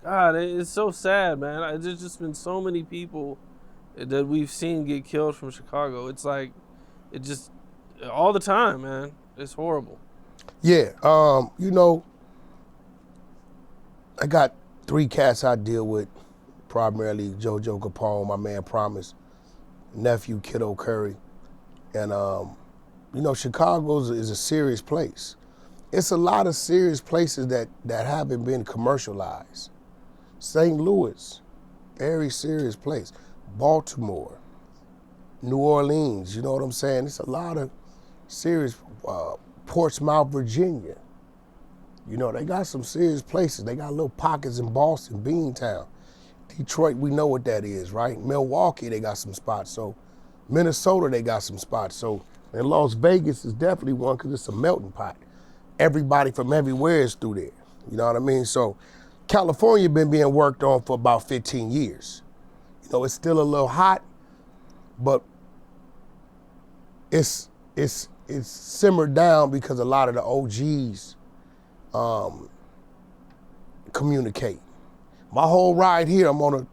God, it's so sad, man. There's just been so many people that we've seen get killed from Chicago. It's like, it just, all the time, man. It's horrible. Yeah, I got 3 cats I deal with, primarily JoJo Capone, my man Promise, nephew Kiddo Curry. And, Chicago is a serious place. It's a lot of serious places that haven't been commercialized. St. Louis, very serious place. Baltimore, New Orleans, you know what I'm saying? It's a lot of serious, Portsmouth, Virginia. They got some serious places. They got little pockets in Boston, Beantown. Detroit, we know what that is, right? Milwaukee, they got some spots. So Minnesota, they got some spots. So, and Las Vegas is definitely one because it's a melting pot. Everybody from everywhere is through there. You know what I mean? So California been being worked on for about 15 years. It's still a little hot, but it's simmered down because a lot of the OGs communicate. My whole ride here, I'm on a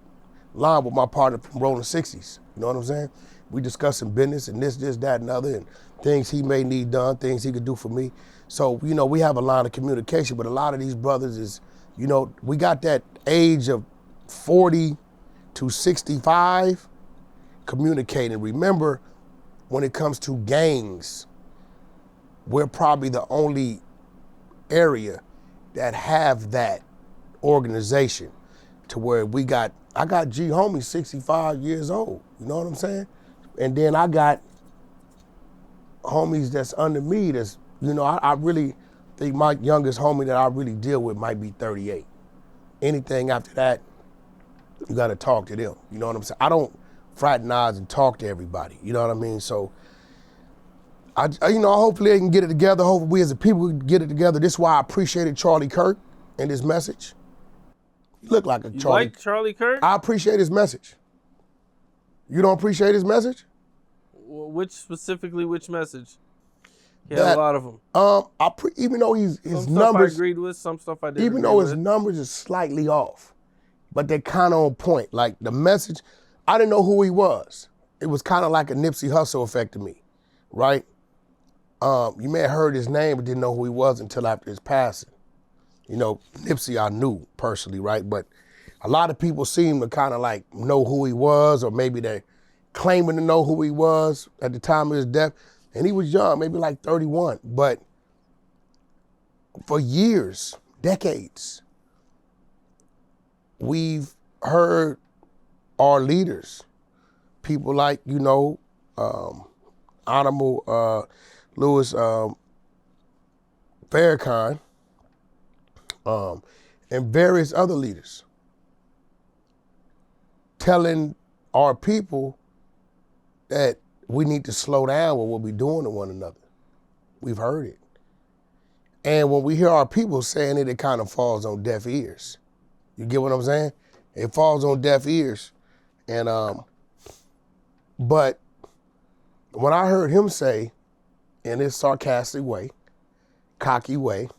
line with my partner from Rolling 60s. You know what I'm saying? We discussing business and this, that, and other, and things he may need done, things he could do for me. So, we have a line of communication, but a lot of these brothers is, we got that age of 40 to 65 communicating. Remember, when it comes to gangs, we're probably the only area that have that organization to where I got G homie 65 years old, you know what I'm saying? And then I got homies that's under me that's, I really think my youngest homie that I really deal with might be 38. Anything after that, you gotta talk to them, you know what I'm saying? I don't fraternize and talk to everybody, you know what I mean? So, hopefully they can get it together. Hopefully we as a people can get it together. This is why I appreciated Charlie Kirk and his message. He looked like a You Charlie. like Charlie Kirk? I appreciate his message. You don't appreciate his message? Which message? He had a lot of them. Even though his Some numbers, stuff I agreed with, some stuff I didn't. even though his numbers are slightly off, but they're kind of on point. Like the message, I didn't know who he was. It was kind of like a Nipsey Hussle effect to me, right? You may have heard his name but didn't know who he was until after his passing. Nipsey I knew personally, right? But a lot of people seem to kind of like know who he was, or maybe they're claiming to know who he was at the time of his death. And he was young, maybe like 31. But for years, decades, we've heard our leaders, people like, Honorable Louis Farrakhan, and various other leaders telling our people that we need to slow down with what we're doing to one another. We've heard it. And when we hear our people saying it, it kind of falls on deaf ears. You get what I'm saying? It falls on deaf ears. And but when I heard him say, in his sarcastic way, cocky way,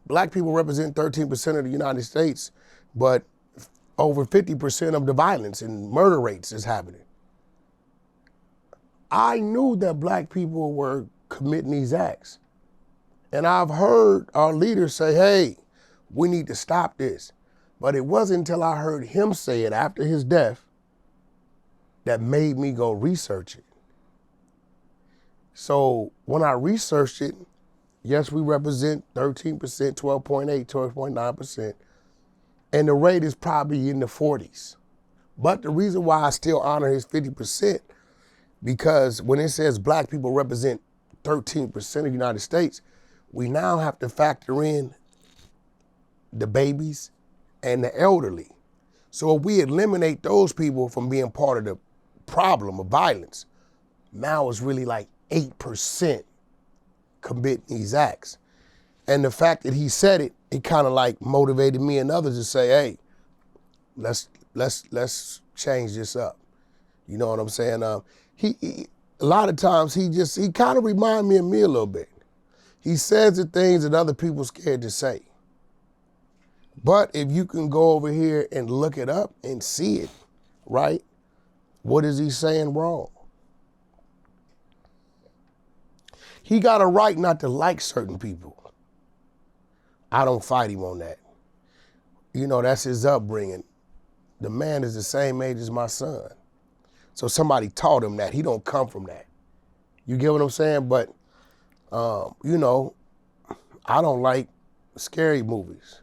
black people represent 13% of the United States, but over 50% of the violence and murder rates is happening. I knew that black people were committing these acts. And I've heard our leaders say, hey, we need to stop this. But it wasn't until I heard him say it after his death that made me go research it. So when I researched it, yes, we represent 13%, 12.8, 12.9%, and the rate is probably in the 40s. But the reason why I still honor his 50%, because when it says black people represent 13% of the United States, we now have to factor in the babies and the elderly. So if we eliminate those people from being part of the problem of violence, now it's really like 8% committing these acts. And the fact that he said it, it kind of like motivated me and others to say, hey, let's change this up. You know what I'm saying? He a lot of times he kind of remind me of me a little bit. He says the things that other people scared to say. But if you can go over here and look it up and see it, right? What is he saying wrong? He got a right not to like certain people. I don't fight him on that. You know, that's his upbringing. The man is the same age as my son. So somebody taught him that. He don't come from that. You get what I'm saying? But, you know, I don't like scary movies.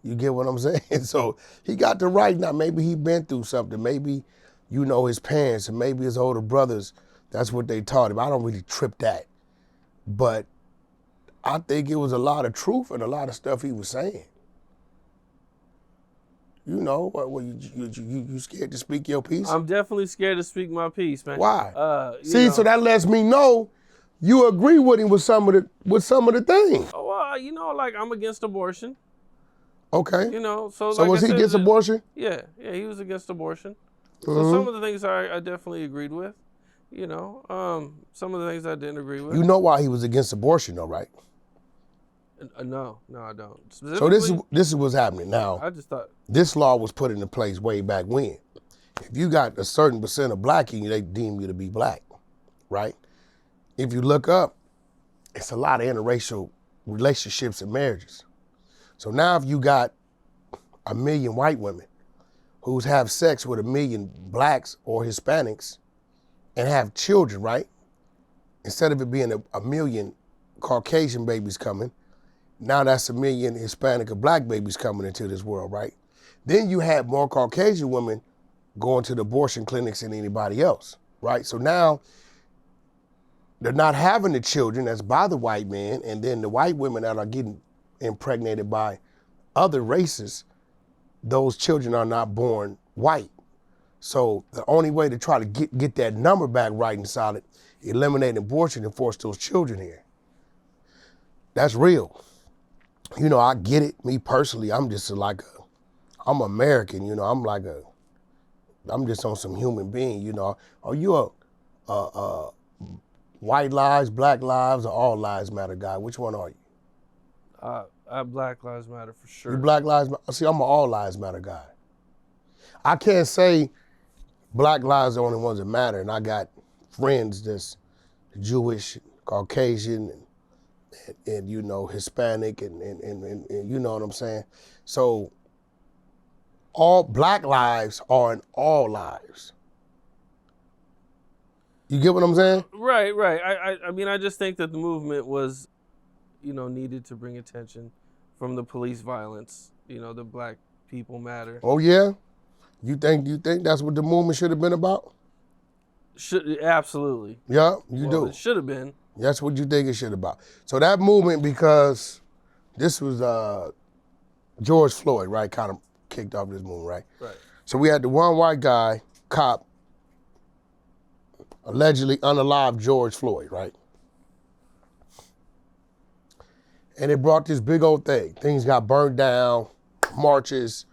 You get what I'm saying? So he got the right now. Maybe he been through something. Maybe, you know, his parents and maybe his older brothers, that's what they taught him. I don't really trip that. But I think it was a lot of truth in a lot of stuff he was saying. You know, you scared to speak your piece? I'm definitely scared to speak my piece, man. Why? You know, So that lets me know you agree with him with some of the things. Oh, you know, like I'm against abortion. Okay. You know, so So like was I he said, against abortion? Yeah, he was against abortion. So Mm-hmm. some of the things I definitely agreed with. You know, some of the things I didn't agree with. You know why he was against abortion, though, right? No, I don't. So this is what's happening now. I just thought this law was put into place way back when. If you got a certain percent of black in you, they deem you to be black, right? If you look up, it's a lot of interracial relationships and marriages. So now if you got 1 million white women who have sex with 1 million blacks or Hispanics and have children, right? Instead of it being a million Caucasian babies coming, now that's 1 million Hispanic or black babies coming into this world, right? Then you have more Caucasian women going to the abortion clinics than anybody else, right? So now they're not having the children that's by the white man, and then the white women that are getting impregnated by other races, those children are not born white. So the only way to try to get that number back right and solid, eliminate abortion and force those children here. That's real. You know, I get it. Me personally, I'm just I'm American, you know, I'm just on some human being, you know. Are you a white lives, black lives, or all lives matter guy? Which one are you? Black Lives Matter for sure. You Black Lives Matter? See, I'm an all lives matter guy. I can't say black lives are the only ones that matter, and I got friends that's Jewish, Caucasian, and you know, Hispanic, and you know what I'm saying? So all black lives are in all lives. You get what I'm saying? Right. I mean, I just think that the movement was, you know, needed to bring attention from the police violence. You know, the Black People Matter. Oh yeah? You think that's what the movement should have been about? Absolutely. Yeah, you do. It should have been. That's what you think it should have about. So that movement, because this was George Floyd, right, kind of kicked off this movement, right? Right. So we had the one white guy, cop, allegedly unalive George Floyd, right? And it brought this big old thing. Things got burned down, marches,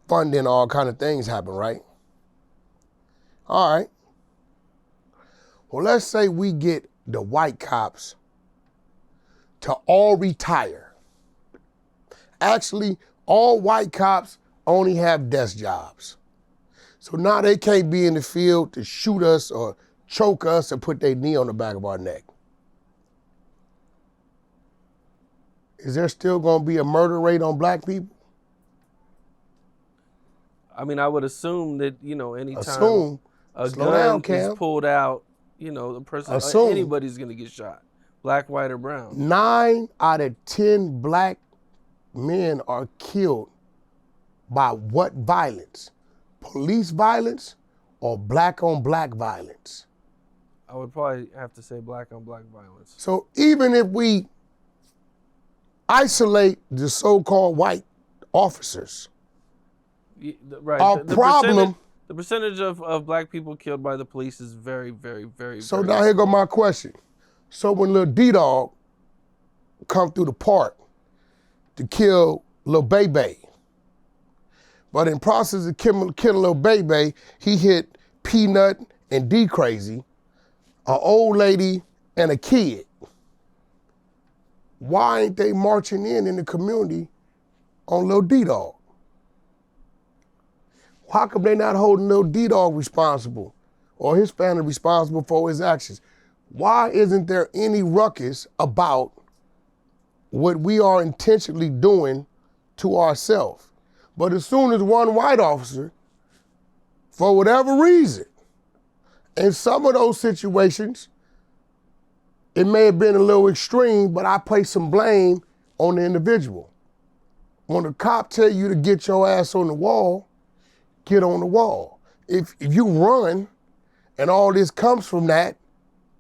funding, all kind of things happened, right? All right. Well, let's say we get the white cops to all retire. Actually, all white cops only have desk jobs. So now they can't be in the field to shoot us or choke us or put their knee on the back of our neck. Is there still gonna be a murder rate on black people? I mean, I would assume that, you know, anytime a Slow gun down, is Cam. pulled out, you know, the person, Assume. anybody's gonna get shot, black, white, or brown. 9 out of 10 black men are killed by what violence? Police violence or black on black violence? I would probably have to say black on black violence. So even if we isolate the so-called white officers, Right. our problem. The percentage of black people killed by the police is very, very, very. So very now here go my question. So when little D-Dog come through the park to kill little Baby, but in process of killing little Baby, he hit Peanut and D-Crazy, an old lady and a kid. Why ain't they marching in the community on Lil D-Dog? How come they not holding Lil D-Dog responsible or his family responsible for his actions? Why isn't there any ruckus about what we are intentionally doing to ourselves? But as soon as one white officer, for whatever reason, in some of those situations, it may have been a little extreme, but I place some blame on the individual. When the cop tell you to get your ass on the wall, get on the wall. If you run and all this comes from that,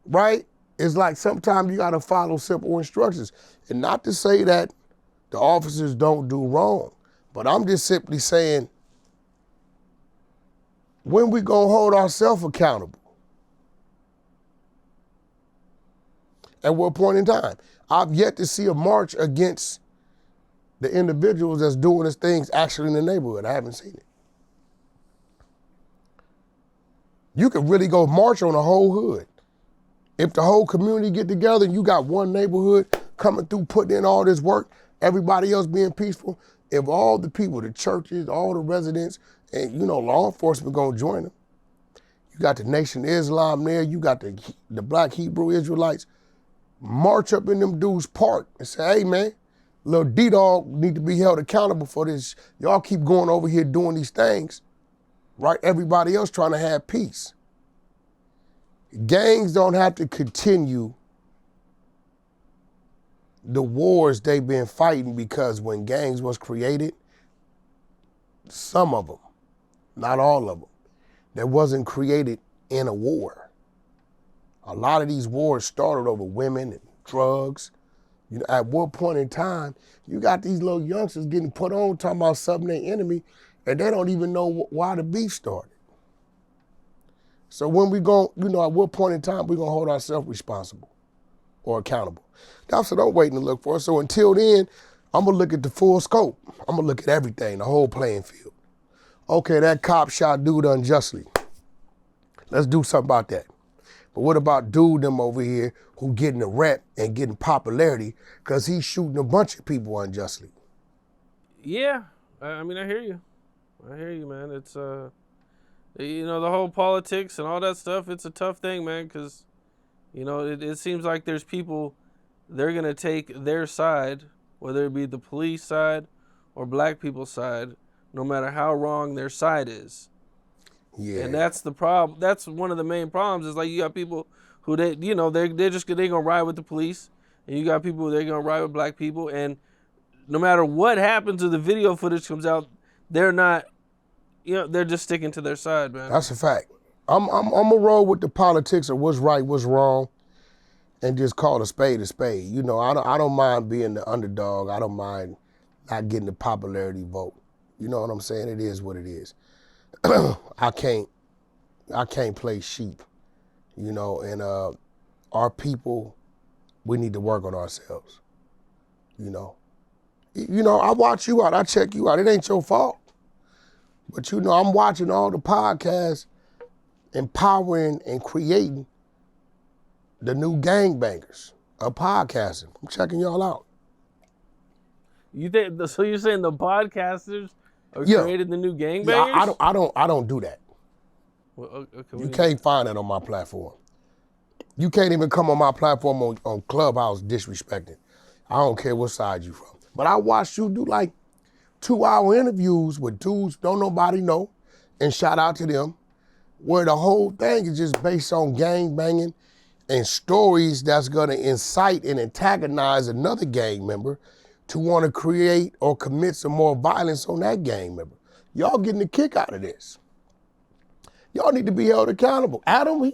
right? It's like sometimes you gotta follow simple instructions. And not to say that the officers don't do wrong, but I'm just simply saying, when we gonna hold ourselves accountable? At what point in time? I've yet to see a march against the individuals that's doing these things actually in the neighborhood. I haven't seen it. You could really go march on the whole hood. If the whole community get together and you got one neighborhood coming through, putting in all this work, everybody else being peaceful, if all the people, the churches, all the residents, and law enforcement gonna join them. You got the Nation of Islam there, you got the Black Hebrew Israelites, march up in them dudes' park and say, hey man, Lil D-Dog need to be held accountable for this. Y'all keep going over here doing these things, right? Everybody else trying to have peace. Gangs don't have to continue the wars they've been fighting, because when gangs was created, some of them, not all of them, that wasn't created in a war. A lot of these wars started over women and drugs. At one point in time, you got these little youngsters getting put on talking about something their enemy, and they don't even know why the beef started. So when we go, at what point in time we gonna hold ourselves responsible or accountable? That's what I'm waiting to look for. So until then, I'm gonna look at the full scope. I'm gonna look at everything, the whole playing field. Okay, that cop shot dude unjustly. Let's do something about that. But what about dude them over here who getting a rep and getting popularity because he's shooting a bunch of people unjustly? Yeah, I mean, I hear you. I hear you, man. It's the whole politics and all that stuff. It's a tough thing, man, because it seems like there's people, they're gonna take their side, whether it be the police side or black people's side, no matter how wrong their side is. Yeah. And that's the problem. That's one of the main problems. Is like you got people who they're gonna ride with the police, and you got people they're gonna ride with black people, and no matter what happens or the video footage comes out, they're not, they're just sticking to their side, man. That's a fact. I'm a roll with the politics of what's right, what's wrong, and just call a spade a spade. I don't mind being the underdog. I don't mind not getting the popularity vote. You know what I'm saying? It is what it is. I can't play sheep, and our people, we need to work on ourselves. I watch you out, I check you out. It ain't your fault. But I'm watching all the podcasts, empowering and creating the new gangbangers of podcasting. I'm checking y'all out. You think so? You're saying the podcasters are creating the new gangbangers? Yeah, I don't do that. Well, okay, you can't find that on my platform. You can't even come on my platform on Clubhouse disrespecting. I don't care what side you from. But I watched you do like 2-hour interviews with dudes don't nobody know, and shout out to them, where the whole thing is just based on gang banging and stories that's gonna incite and antagonize another gang member to wanna create or commit some more violence on that gang member. Y'all getting a kick out of this. Y'all need to be held accountable. Adam,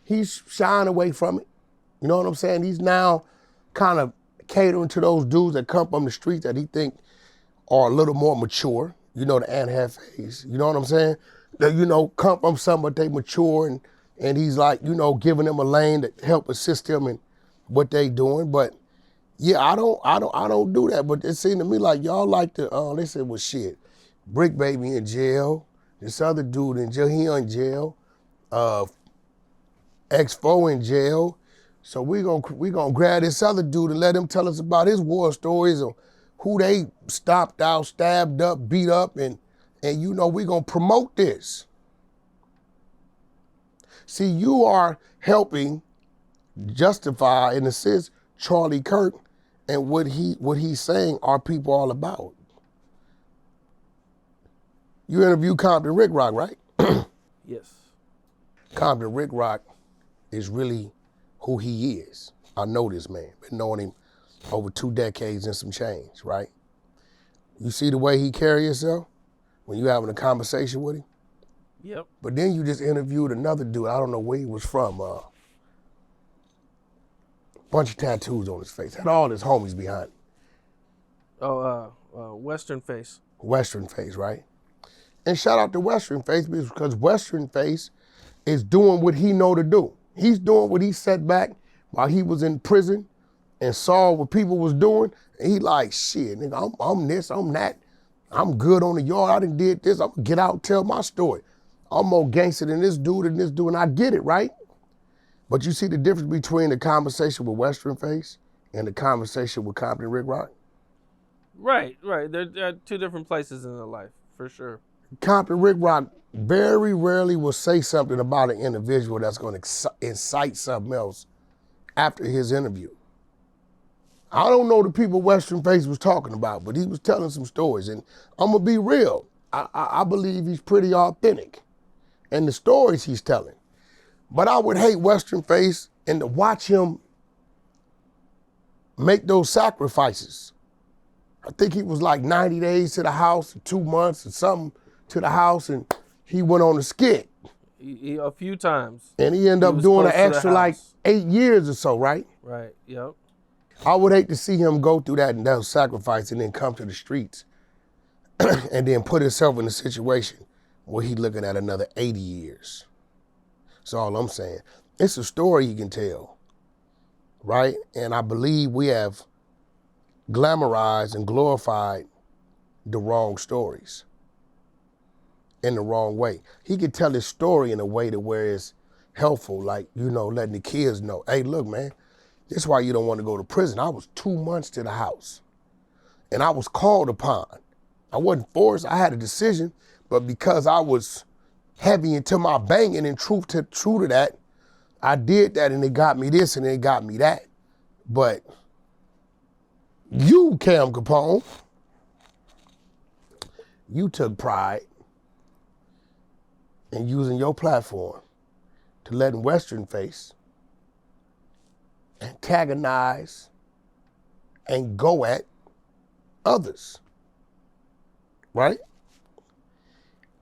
he's shying away from it. You know what I'm saying? He's now kind of catering to those dudes that come from the streets that he think are a little more mature. The Aunt Hefes, you know what I'm saying? That, come from some, but they mature, and he's like, giving them a lane to help assist them in what they doing. But yeah, I don't do that. But it seemed to me like y'all like to, they said, well shit, Brick Baby in jail, this other dude in jail, he in jail, X4 in jail. So we gonna grab this other dude and let him tell us about his war stories, or who they stopped out, stabbed up, beat up, and you know, we're gonna promote this. See, you are helping justify, in a sense, Charlie Kirk and what he's saying are people all about. You interviewed Compton Rick Rock, right? Yes. Compton Rick Rock is really who he is. I know this man. Been knowing him over 2 decades and some change, right? You see the way he carry himself when you having a conversation with him? Yep. But then you just interviewed another dude, I don't know where he was from, bunch of tattoos on his face, had all his homies behind him. Oh, Western Face. Western Face, right? And shout out to Western Face because Western Face is doing what he know to do. He's doing what he set back while he was in prison and saw what people was doing. And he like, shit, nigga, I'm this, I'm that. I'm good on the yard, I done did this, I'm gonna get out and tell my story. I'm more gangster than this dude and I get it, right? But you see the difference between the conversation with Western Face and the conversation with Compton Rick Rock? Right. They're 2 different places in their life, for sure. Compton Rick Rock very rarely will say something about an individual that's going to incite something else after his interview. I don't know the people Western Face was talking about, but he was telling some stories, and I'm going to be real. I believe he's pretty authentic in the stories he's telling. But I would hate Western Face and to watch him make those sacrifices. I think he was like 90 days to the house, 2 months or something to the house, and he went on a skit. A few times. And he ended up doing an extra like 8 years or so, right? Right, yep. I would hate to see him go through that and that sacrifice and then come to the streets and then put himself in a situation where he's looking at another 80 years. That's all I'm saying. It's a story he can tell, right? And I believe we have glamorized and glorified the wrong stories in the wrong way. He could tell his story in a way to where it's helpful, like, you know, letting the kids know, hey, look, man, this is why you don't want to go to prison. I was 2 months to the house and I was called upon. I wasn't forced, I had a decision, but because I was heavy into my banging and true to that, I did that and it got me this and it got me that. But you, Cam Capone, you took pride in using your platform to letting Western Face antagonize and go at others, right?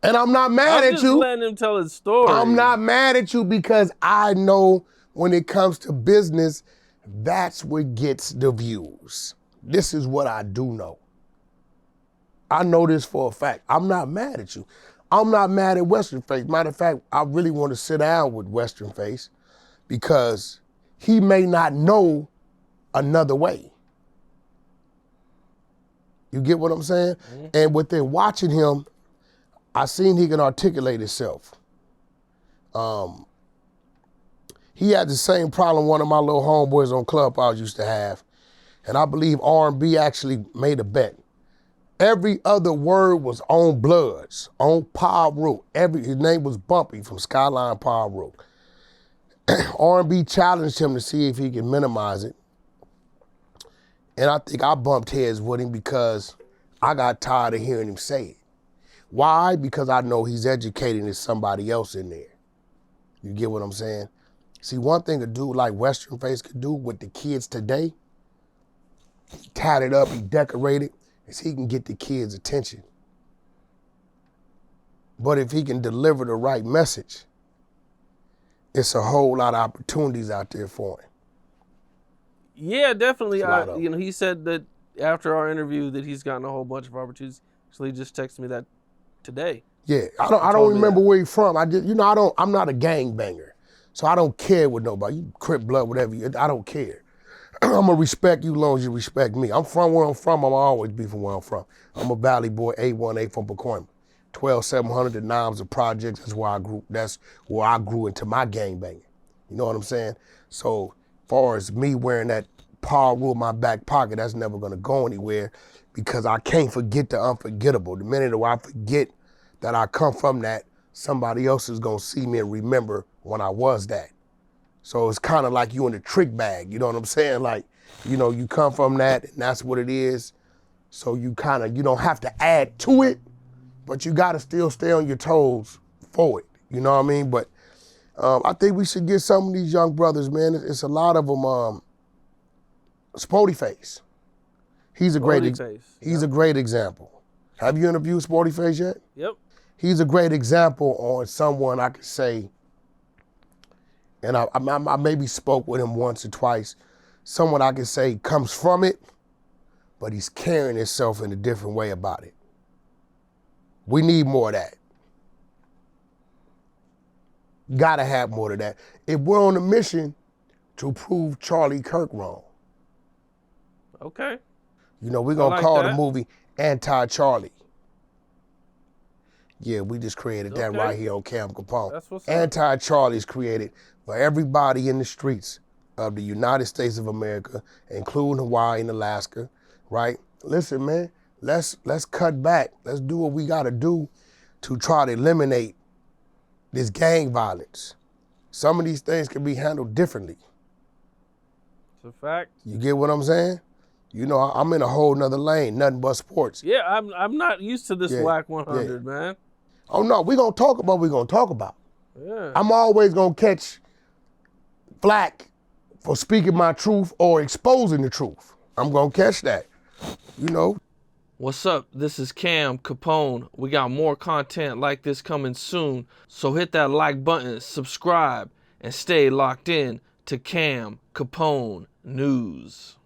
And I'm not mad at you. I'm just letting him tell his story. I'm not mad at you because I know when it comes to business, that's what gets the views. This is what I do know. I know this for a fact. I'm not mad at you. I'm not mad at Western Face. Matter of fact, I really want to sit down with Western Face because he may not know another way. You get what I'm saying? Mm-hmm. And within watching him, I seen he can articulate himself. He had the same problem one of my little homeboys on Clubhouse used to have. And I believe R&B actually made a bet. Every other word was on Bloods, on Power Rook. His name was Bumpy from Skyline Power Rook. R&B challenged him to see if he could minimize it. And I think I bumped heads with him because I got tired of hearing him say it. Why? Because I know he's educating somebody else in there. You get what I'm saying? See, one thing a dude like Western Face could do with the kids today, he tatted up, he decorated, is he can get the kids' attention. But if he can deliver the right message, it's a whole lot of opportunities out there for him. Yeah, definitely. He said that after our interview that he's gotten a whole bunch of opportunities. Actually, he just texted me that today. Yeah, I don't remember where he's from. I'm not a gangbanger, so I don't care with nobody. You Crip blood, whatever. I don't care. I'm gonna respect you as long as you respect me. I'm from where I'm from. I'm always be from where I'm from. I'm a Valley boy, A18 from Pacoima. 12700 the Noms of Projects. That's where I grew into my gangbanging. You know what I'm saying? So, far as me wearing that Paul ruled my back pocket. That's never gonna go anywhere because I can't forget the unforgettable. The minute I forget that I come from that, somebody else is gonna see me and remember when I was that. So it's kind of like you in the trick bag, you know what I'm saying? Like, you know, you come from that and that's what it is. So you don't have to add to it, but you gotta still stay on your toes for it, you know what I mean? But I think we should get some of these young brothers, man. It's a lot of them. Sporty Face. He's a great example. Have you interviewed Sporty Face yet? Yep. He's a great example on someone I could say, and I maybe spoke with him once or twice, someone I could say comes from it, but he's carrying himself in a different way about it. We need more of that. Gotta have more of that. If we're on a mission to prove Charlie Kirk wrong. Okay. You know, we're gonna call the movie Anti-Charlie. Yeah, we just created that right here on Cam Capone. That's what's up. Anti-Charlie is created for everybody in the streets of the United States of America, including Hawaii and Alaska, right? Listen, man, let's cut back. Let's do what we gotta do to try to eliminate this gang violence. Some of these things can be handled differently. It's a fact. You get what I'm saying? You know, I'm in a whole nother lane, nothing but sports. Yeah, I'm not used to this Wack100, man. Oh no, we're gonna talk about what we're gonna talk about. Yeah. I'm always gonna catch flack for speaking my truth or exposing the truth. I'm gonna catch that, you know. What's up? This is Cam Capone. We got more content like this coming soon, so hit that like button, subscribe, and stay locked in to Cam Capone News.